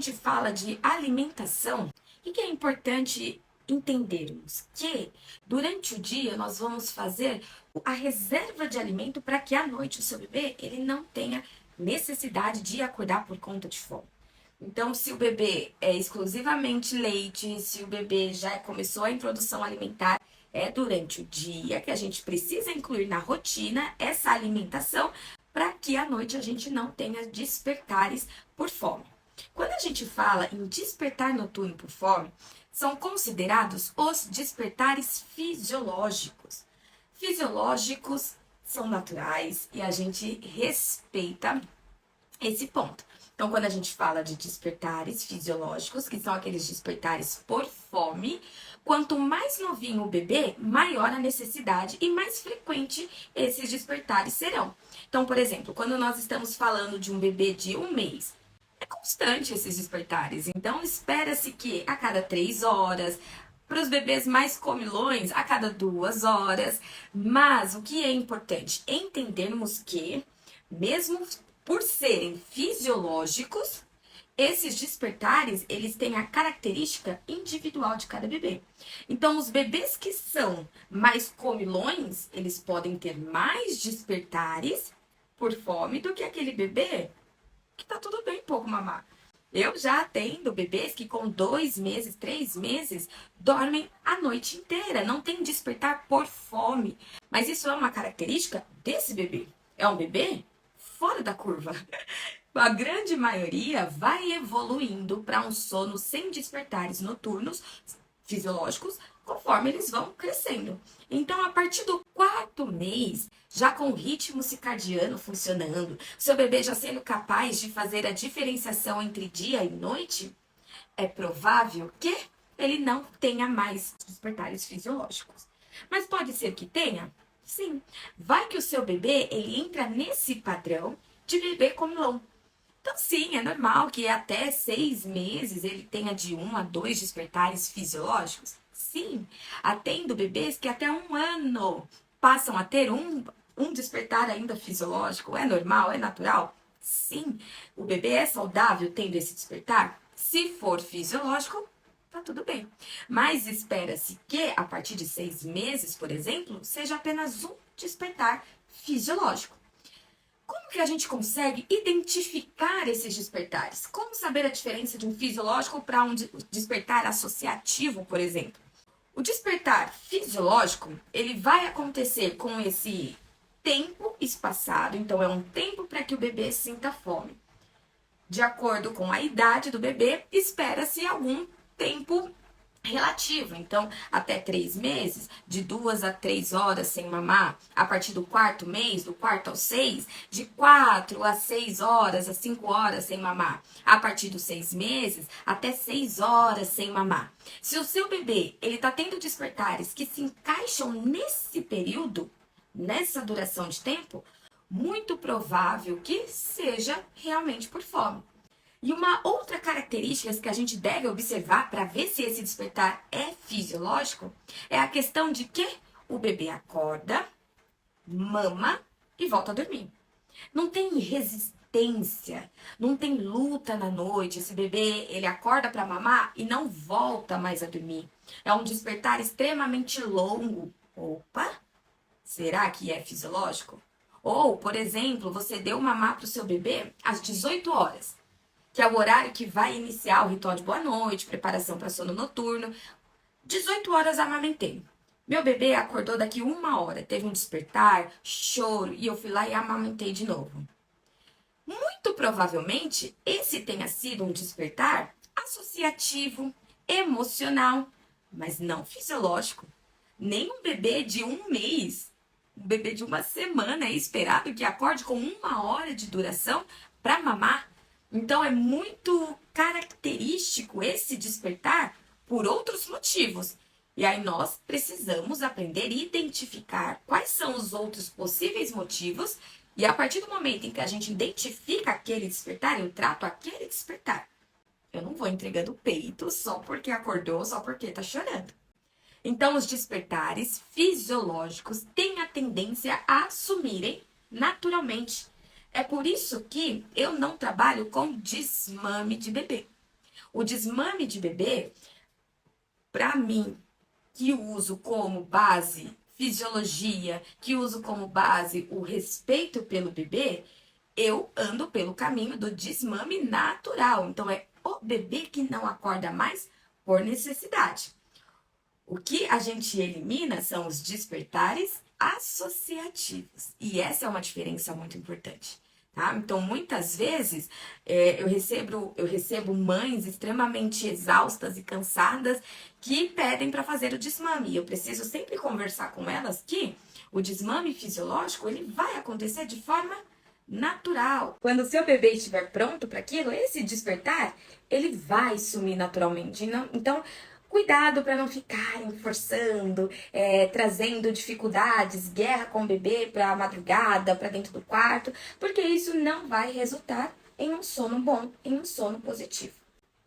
gente fala de alimentação, o que é importante entendermos? Que durante o dia nós vamos fazer a reserva de alimento para que à noite o seu bebê ele não tenha necessidade de acordar por conta de fome. Então, se o bebê é exclusivamente leite, se o bebê já começou a introdução alimentar, é durante o dia que a gente precisa incluir na rotina essa alimentação para que à noite a gente não tenha despertares por fome. Quando a gente fala em despertar noturno por fome, são considerados os despertares fisiológicos. Fisiológicos são naturais e a gente respeita esse ponto. Então, quando a gente fala de despertares fisiológicos, que são aqueles despertares por fome, quanto mais novinho o bebê, maior a necessidade e mais frequente esses despertares serão. Então, por exemplo, quando nós estamos falando de um bebê de 1 mês, é constante esses despertares. Então, espera-se que a cada 3 horas, para os bebês mais comilões, a cada 2 horas. Mas o que é importante? Entendermos que, mesmo por serem fisiológicos, esses despertares, eles têm a característica individual de cada bebê. Então, os bebês que são mais comilões, eles podem ter mais despertares por fome do que aquele bebê que tá tudo bem pouco mamar. Eu já atendo bebês que com 2 meses, 3 meses, dormem a noite inteira, não tem despertar por fome. Mas isso é uma característica desse bebê. É um bebê fora da curva. A grande maioria vai evoluindo para um sono sem despertares noturnos fisiológicos conforme eles vão crescendo. Então, a partir do 4º mês, já com o ritmo circadiano funcionando, seu bebê já sendo capaz de fazer a diferenciação entre dia e noite, é provável que ele não tenha mais despertares fisiológicos. Mas pode ser que tenha? Sim. Vai que o seu bebê ele entra nesse padrão de bebê comilão. Então, sim, é normal que até 6 meses ele tenha de 1 a 2 despertares fisiológicos. Sim, atendo bebês que até 1 ano passam a ter um despertar ainda fisiológico. É normal, é natural? Sim. O bebê é saudável tendo esse despertar? Se for fisiológico, tá tudo bem. Mas espera-se que a partir de 6 meses, por exemplo, seja apenas um despertar fisiológico. Como que a gente consegue identificar esses despertares? Como saber a diferença de um fisiológico para um despertar associativo, por exemplo? O despertar fisiológico, ele vai acontecer com esse tempo espaçado, então é um tempo para que o bebê sinta fome. De acordo com a idade do bebê, espera-se algum tempo relativo. Então, até 3 meses, de 2 a 3 horas sem mamar. A partir do 4º mês, do 4º ao 6, de 4 a 6 horas, a 5 horas sem mamar. A partir dos 6 meses, até 6 horas sem mamar. Se o seu bebê ele está tendo despertares que se encaixam nesse período, nessa duração de tempo, muito provável que seja realmente por fome. E uma outra característica que a gente deve observar para ver se esse despertar é fisiológico é a questão de que o bebê acorda, mama e volta a dormir. Não tem resistência, não tem luta na noite. Esse bebê, ele acorda para mamar e não volta mais a dormir. É um despertar extremamente longo. Opa, será que é fisiológico? Ou, por exemplo, você deu mamar para o seu bebê às 18 horas. Que é o horário que vai iniciar o ritual de boa noite, preparação para sono noturno. 18 horas amamentei. Meu bebê acordou daqui 1 hora, teve um despertar, choro, e eu fui lá e amamentei de novo. Muito provavelmente, esse tenha sido um despertar associativo, emocional, mas não fisiológico. Nem um bebê de 1 mês, um bebê de 1 semana é esperado que acorde com 1 hora de duração para mamar. Então, é muito característico esse despertar por outros motivos. E aí nós precisamos aprender a identificar quais são os outros possíveis motivos. E a partir do momento em que a gente identifica aquele despertar, eu trato aquele despertar. Eu não vou entregando peito só porque acordou, só porque tá chorando. Então, os despertares fisiológicos têm a tendência a sumirem naturalmente. É por isso que eu não trabalho com desmame de bebê. O desmame de bebê, para mim, que uso como base fisiologia, que uso como base o respeito pelo bebê, eu ando pelo caminho do desmame natural. Então, é o bebê que não acorda mais por necessidade. O que a gente elimina são os despertares associativos. E essa é uma diferença muito importante. Tá? Então, muitas vezes, eu recebo mães extremamente exaustas e cansadas que pedem para fazer o desmame. E eu preciso sempre conversar com elas que o desmame fisiológico ele vai acontecer de forma natural. Quando o seu bebê estiver pronto para aquilo, esse despertar, ele vai sumir naturalmente. Então, cuidado para não ficarem forçando, trazendo dificuldades, guerra com o bebê para a madrugada, para dentro do quarto, porque isso não vai resultar em um sono bom, em um sono positivo.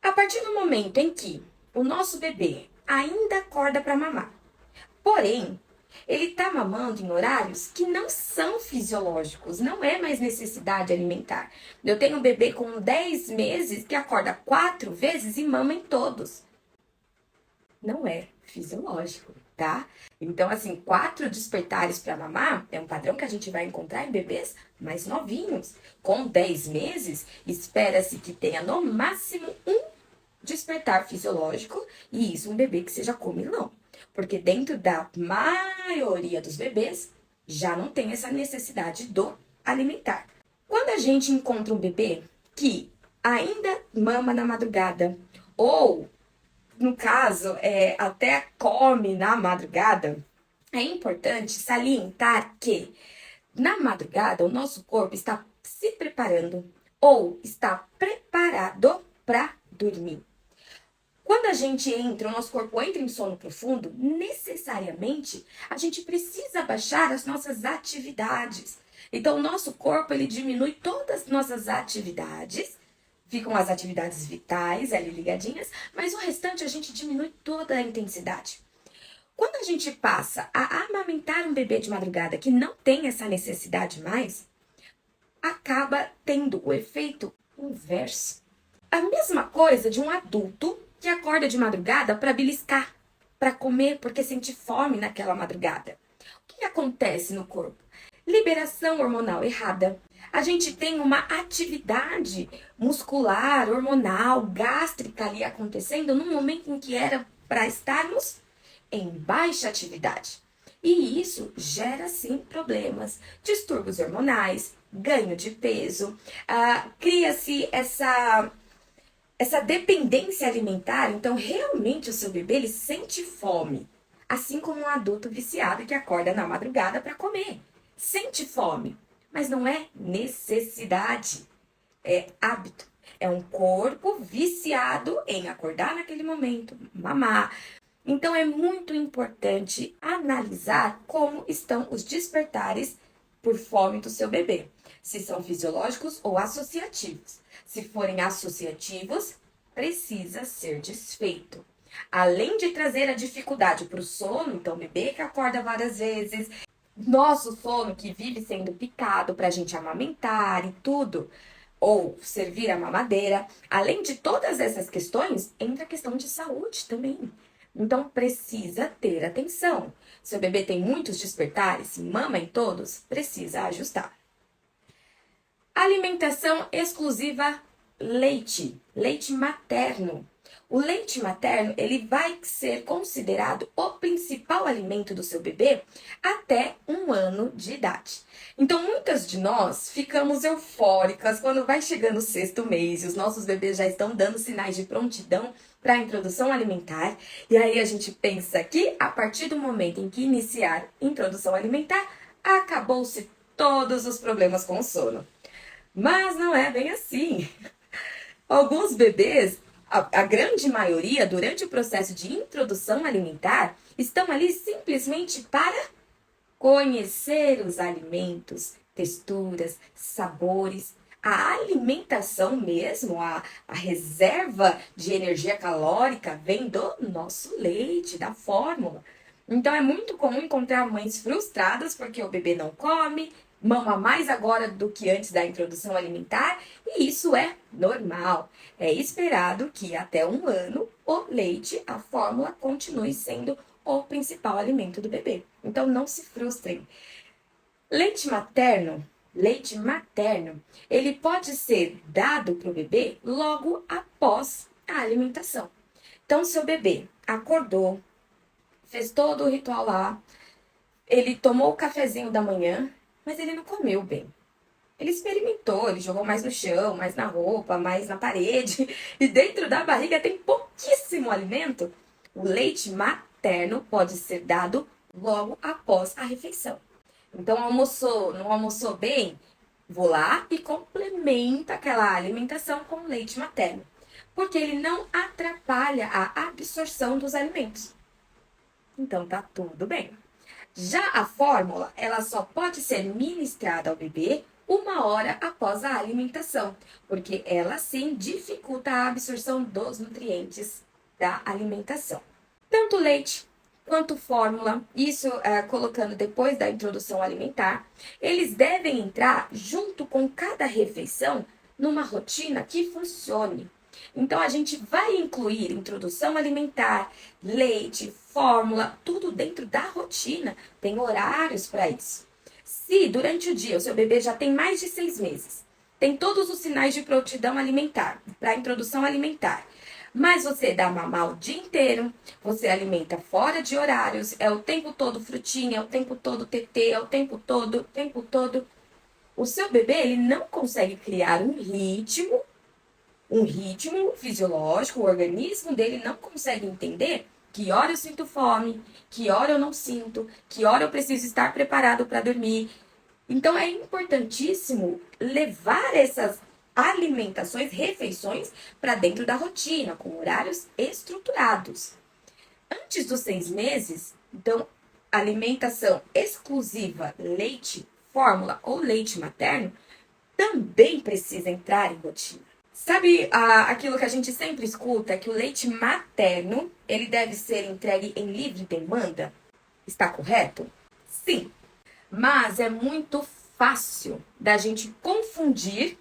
A partir do momento em que o nosso bebê ainda acorda para mamar, porém, ele está mamando em horários que não são fisiológicos, não é mais necessidade alimentar. Eu tenho um bebê com 10 meses que acorda 4 vezes e mama em todos. Não é fisiológico, tá? Então, assim, 4 despertares para mamar é um padrão que a gente vai encontrar em bebês mais novinhos. Com 10 meses, espera-se que tenha no máximo um despertar fisiológico, e isso um bebê que seja comilão. Porque dentro da maioria dos bebês, já não tem essa necessidade do alimentar. Quando a gente encontra um bebê que ainda mama na madrugada, ou, no caso, até come na madrugada, é importante salientar que, na madrugada, o nosso corpo está se preparando ou está preparado para dormir. Quando a gente entra, o nosso corpo entra em sono profundo, necessariamente a gente precisa baixar as nossas atividades. Então, o nosso corpo ele diminui todas as nossas atividades, ficam as atividades vitais ali ligadinhas, mas o restante a gente diminui toda a intensidade. Quando a gente passa a amamentar um bebê de madrugada que não tem essa necessidade mais, acaba tendo o efeito inverso. A mesma coisa de um adulto que acorda de madrugada para beliscar, para comer, porque sente fome naquela madrugada. O que acontece no corpo? Liberação hormonal errada. A gente tem uma atividade muscular, hormonal, gástrica ali acontecendo no momento em que era para estarmos em baixa atividade. E isso gera, sim, problemas, distúrbios hormonais, ganho de peso, cria-se essa dependência alimentar. Então, realmente, o seu bebê ele sente fome, assim como um adulto viciado que acorda na madrugada para comer. Sente fome, mas não é necessidade, é hábito. É um corpo viciado em acordar naquele momento, mamar. Então, é muito importante analisar como estão os despertares por fome do seu bebê. Se são fisiológicos ou associativos. Se forem associativos, precisa ser desfeito. Além de trazer a dificuldade para o sono, então o bebê que acorda várias vezes, nosso sono que vive sendo picado para a gente amamentar e tudo, ou servir a mamadeira, além de todas essas questões, entra a questão de saúde também. Então precisa ter atenção. Se o bebê tem muitos despertares, mama em todos, precisa ajustar. Alimentação exclusiva leite, leite materno. O leite materno, ele vai ser considerado o principal alimento do seu bebê até 1 ano de idade. Então, muitas de nós ficamos eufóricas quando vai chegando o 6º mês e os nossos bebês já estão dando sinais de prontidão para a introdução alimentar. E aí a gente pensa que, a partir do momento em que iniciar introdução alimentar, acabou-se todos os problemas com o sono. Mas não é bem assim. Alguns bebês, a grande maioria, durante o processo de introdução alimentar, estão ali simplesmente para conhecer os alimentos, texturas, sabores. A alimentação mesmo, a reserva de energia calórica vem do nosso leite, da fórmula. Então é muito comum encontrar mães frustradas porque o bebê não come, mama mais agora do que antes da introdução alimentar, e isso é normal. É esperado que até 1 ano o leite, a fórmula, continue sendo o principal alimento do bebê. Então não se frustrem. Leite materno, ele pode ser dado para o bebê logo após a alimentação. Então, seu bebê acordou, fez todo o ritual lá, ele tomou o cafezinho da manhã, mas ele não comeu bem. Ele experimentou, ele jogou mais no chão, mais na roupa, mais na parede, e dentro da barriga tem pouquíssimo alimento. O leite materno pode ser dado logo após a refeição. Então, almoçou, não almoçou bem? Vou lá e complementa aquela alimentação com leite materno. Porque ele não atrapalha a absorção dos alimentos. Então, tá tudo bem. Já a fórmula, ela só pode ser ministrada ao bebê 1 hora após a alimentação, porque ela sim dificulta a absorção dos nutrientes da alimentação. Tanto leite quanto fórmula, isso colocando depois da introdução alimentar, eles devem entrar junto com cada refeição numa rotina que funcione. Então, a gente vai incluir introdução alimentar, leite, fórmula, tudo dentro da rotina. Tem horários para isso. Se durante o dia o seu bebê já tem mais de 6 meses, tem todos os sinais de prontidão alimentar, para introdução alimentar, mas você dá mamar o dia inteiro, você alimenta fora de horários, é o tempo todo frutinha, é o tempo todo tetê, é o tempo todo, o seu bebê ele não consegue criar um ritmo fisiológico, o organismo dele não consegue entender que hora eu sinto fome, que hora eu não sinto, que hora eu preciso estar preparado para dormir. Então é importantíssimo levar essas alimentações, refeições para dentro da rotina, com horários estruturados. Antes dos 6 meses, então, alimentação exclusiva, leite, fórmula ou leite materno, também precisa entrar em rotina. Sabe aquilo que a gente sempre escuta, que o leite materno, ele deve ser entregue em livre demanda? Está correto? Sim. Mas é muito fácil da gente confundir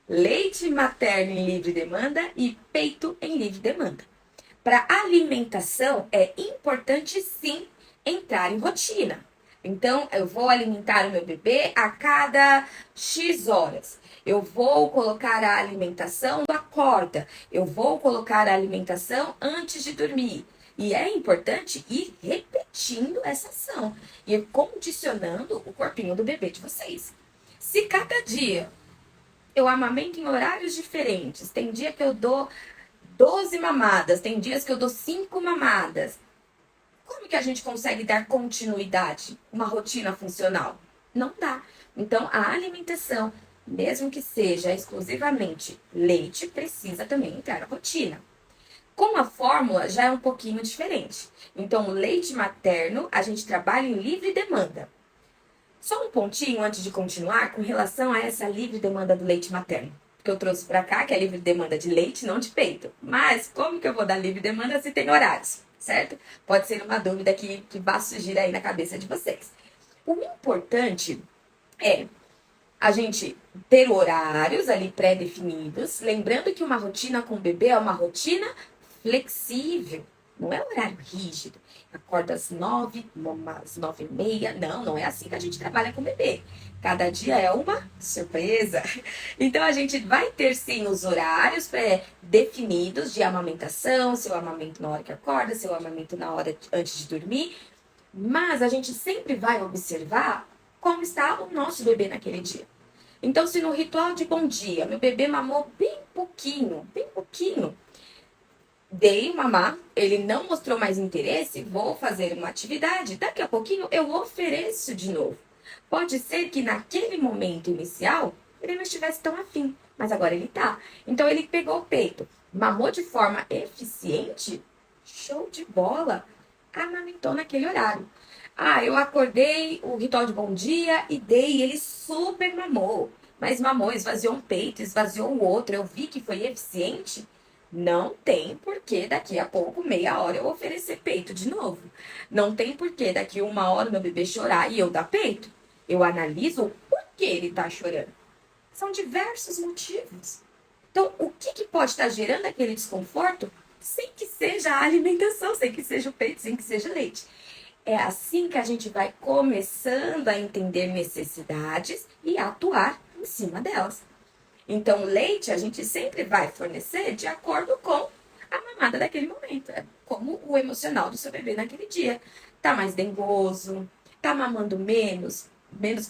leite materno em livre demanda e peito em livre demanda. Para alimentação, é importante sim entrar em rotina. Então, eu vou alimentar o meu bebê a cada X horas. Eu vou colocar a alimentação quando acorda. Eu vou colocar a alimentação antes de dormir. E é importante ir repetindo essa ação. Ir condicionando o corpinho do bebê de vocês. Se cada dia eu amamento em horários diferentes, tem dia que eu dou 12 mamadas, tem dias que eu dou 5 mamadas. Como que a gente consegue dar continuidade, uma rotina funcional? Não dá. Então, a alimentação, mesmo que seja exclusivamente leite, precisa também entrar na rotina. Com a fórmula, já é um pouquinho diferente. Então, o leite materno, a gente trabalha em livre demanda. Só um pontinho antes de continuar com relação a essa livre demanda do leite materno. Que eu trouxe para cá, que é livre demanda de leite, não de peito. Mas como que eu vou dar livre demanda se tem horários, certo? Pode ser uma dúvida que vai surgir aí na cabeça de vocês. O importante é a gente ter horários ali pré-definidos, lembrando que uma rotina com o bebê é uma rotina flexível, não é horário rígido. Acorda às 9, às 9h30. Não é assim que a gente trabalha com o bebê. Cada dia é uma surpresa. Então, a gente vai ter, sim, os horários pré-definidos de amamentação, se eu amamento na hora que acorda, se eu amamento na hora antes de dormir. Mas a gente sempre vai observar como está o nosso bebê naquele dia. Então, se no ritual de bom dia, meu bebê mamou bem pouquinho, dei mamar, ele não mostrou mais interesse, vou fazer uma atividade. Daqui a pouquinho eu ofereço de novo. Pode ser que naquele momento inicial ele não estivesse tão afim, mas agora ele tá. Então ele pegou o peito, mamou de forma eficiente, show de bola, amamentou naquele horário. Eu acordei, o ritual de bom dia e dei, ele super mamou. Mas mamou, esvaziou um peito, esvaziou o outro, eu vi que foi eficiente. Não tem porquê daqui a pouco, meia hora, eu oferecer peito de novo. Não tem porquê daqui 1 hora meu bebê chorar e eu dar peito. Eu analiso o porquê ele está chorando. São diversos motivos. Então, o que pode estar gerando aquele desconforto sem que seja a alimentação, sem que seja o peito, sem que seja leite? É assim que a gente vai começando a entender necessidades e atuar em cima delas. Então, leite a gente sempre vai fornecer de acordo com a mamada daquele momento. É como o emocional do seu bebê naquele dia. Tá mais dengoso, tá mamando menos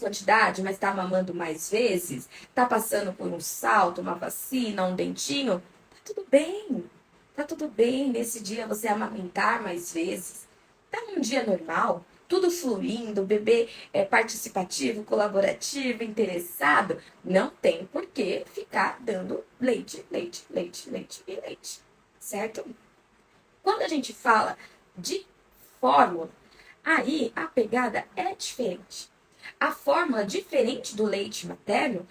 quantidade, mas tá mamando mais vezes, tá passando por um salto, uma vacina, um dentinho, tá tudo bem. Tá tudo bem nesse dia você amamentar mais vezes. Tá num dia normal, tudo fluindo, o bebê é participativo, colaborativo, interessado, não tem por que ficar dando leite, leite, leite, leite e leite, certo? Quando a gente fala de fórmula, aí a pegada é diferente. A fórmula, diferente do leite materno,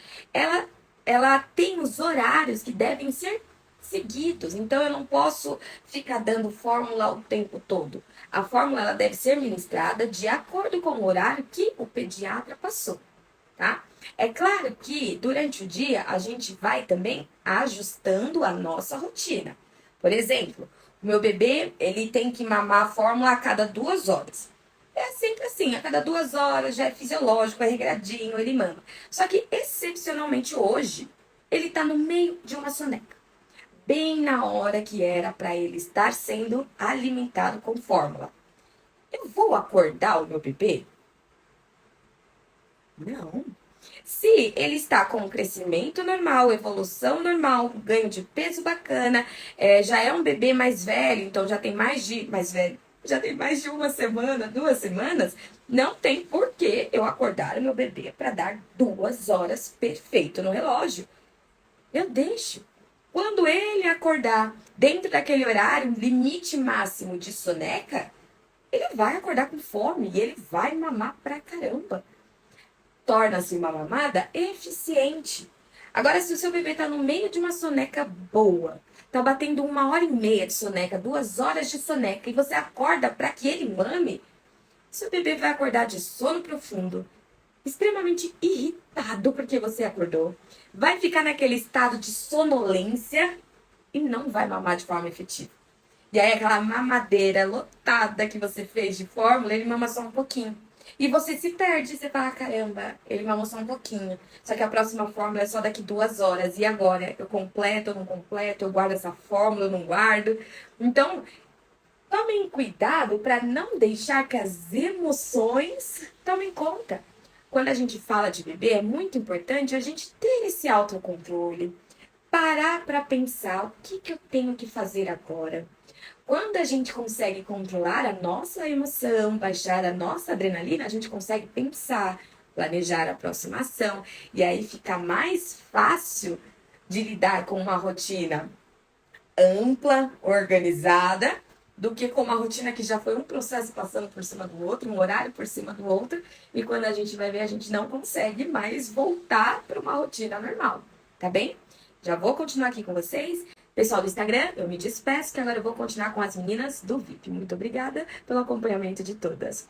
ela tem os horários que devem ser seguidos. Então, eu não posso ficar dando fórmula o tempo todo. A fórmula ela deve ser ministrada de acordo com o horário que o pediatra passou, tá? É claro que durante o dia a gente vai também ajustando a nossa rotina. Por exemplo, o meu bebê ele tem que mamar a fórmula a cada 2 horas. É sempre assim, a cada 2 horas já é fisiológico, é regradinho, ele mama. Só que, excepcionalmente hoje, ele tá no meio de uma soneca. Bem na hora que era para ele estar sendo alimentado com fórmula. Eu vou acordar o meu bebê? Não. Se ele está com um crescimento normal, evolução normal, ganho de peso bacana, já é um bebê mais velho, então já tem mais velho, já tem mais de uma semana, 2 semanas, não tem por que eu acordar o meu bebê para dar 2 horas perfeito no relógio. Eu deixo. Quando ele acordar dentro daquele horário, limite máximo de soneca, ele vai acordar com fome e ele vai mamar pra caramba. Torna-se uma mamada eficiente. Agora, se o seu bebê está no meio de uma soneca boa, tá batendo 1 hora e meia de soneca, 2 horas de soneca, e você acorda para que ele mame, seu bebê vai acordar de sono profundo, extremamente irritado porque você acordou, vai ficar naquele estado de sonolência e não vai mamar de forma efetiva. E aí aquela mamadeira lotada que você fez de fórmula, ele mama só um pouquinho. E você se perde, você fala, caramba, ele mamou só um pouquinho. Só que a próxima fórmula é só daqui 2 horas. E agora? Eu completo ou não completo? Eu guardo essa fórmula ou não guardo? Então, tomem cuidado para não deixar que as emoções tomem conta. Quando a gente fala de bebê, é muito importante a gente ter esse autocontrole. Parar para pensar o que eu tenho que fazer agora. Quando a gente consegue controlar a nossa emoção, baixar a nossa adrenalina, a gente consegue pensar, planejar a próxima ação. E aí fica mais fácil de lidar com uma rotina ampla, organizada, do que com uma rotina que já foi um processo passando por cima do outro, um horário por cima do outro. E quando a gente vai ver, a gente não consegue mais voltar para uma rotina normal. Tá bem? Já vou continuar aqui com vocês. Pessoal do Instagram, eu me despeço que agora eu vou continuar com as meninas do VIP. Muito obrigada pelo acompanhamento de todas.